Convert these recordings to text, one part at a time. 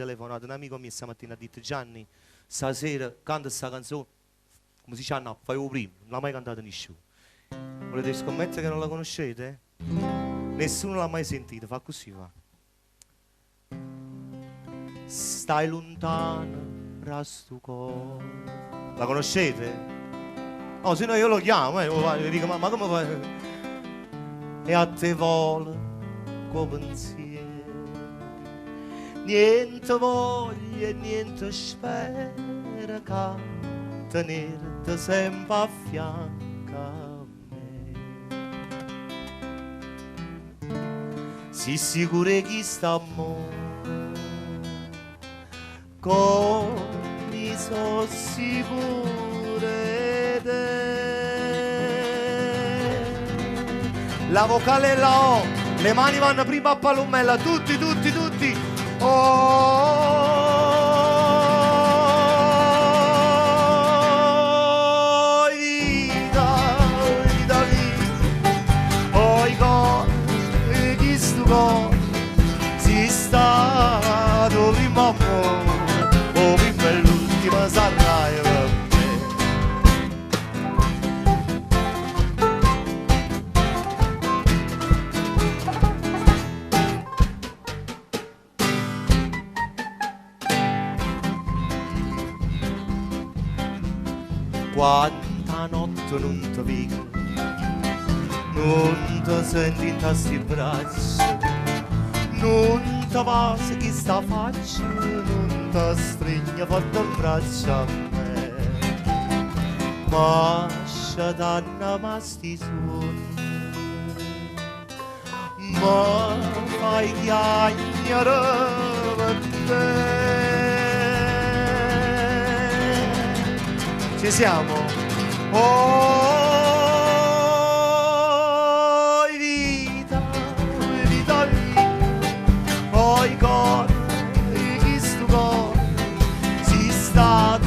telefonato un amico mio stamattina ha detto Gianni, stasera canta questa canzone, come si dice no, fai il primo, non l'ha mai cantata nessuno. Volete scommettere che non la conoscete? Nessuno l'ha mai sentita, fa così va. Stai lontano, rasto cuore. La conoscete? No, se no io lo chiamo, e dico, ma come fai? E a te vuole con pensiero, niente voglia e niente spera che tenerti sempre a fianco a me. Si sicuro che sta amore come sono sicure te. La vocale la O, le mani vanno prima a palumella, tutti, tutti, tutti. Oh, vita, vita, vita. Oh, i cuori, chi sto cuore, si sta prima amore. Sarai per me. Quanta notte non ti vedo, non ti senti in tasti braccia, non ti passa chi sta faccia, non ti stringe forte il braccio a me, ma sciatanna ma sti suoni, ma fai chiagnare per te. Ci siamo? Oh, vita, vita mia, oh, i cori, chi sto cuore, si stato,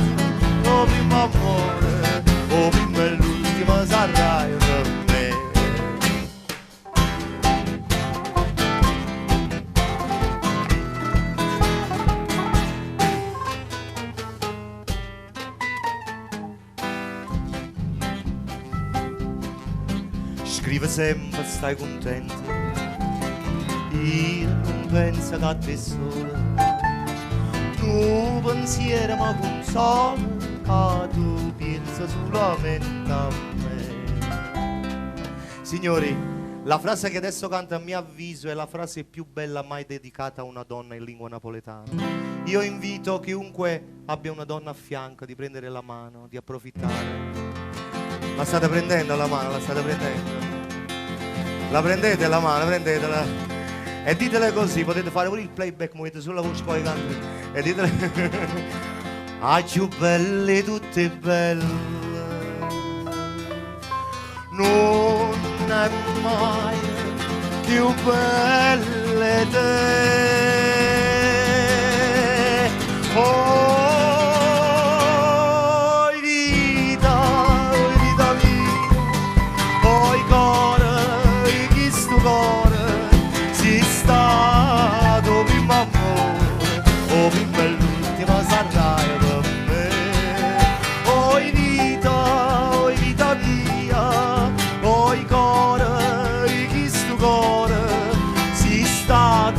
oh, primo amore, oh, prima e l'ultima sarai per me. Scrive sempre stai contento, io non penso che a te sola, tu pensiero mi consola, che tu pensi solamente a me. Signori, la frase che adesso canto a mio avviso è la frase più bella mai dedicata a una donna in lingua napoletana. Io invito chiunque abbia una donna a fianco di prendere la mano, di approfittare. La state prendendo la mano, la state prendendo? La prendete la mano, prendetela. E ditele così, potete fare pure il playback, muovete sulla voce poi canti. E ditele. Ah, più belle, tutte belle. Non è mai più belle te. Oh, vita, vita mia, oh, i cuore, chi sto cuore, si sta prima amore, oh, prima e l'ultima sarai per me. Oh, vita mia, oh, i cuore, chi sto cuore, si sta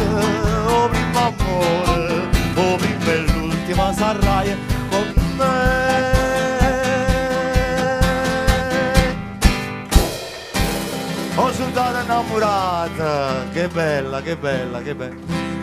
oh, prima amore, oh, prima e l'ultima sarai con me. Oh, soldata innamorata, che bella, che bella, che bella.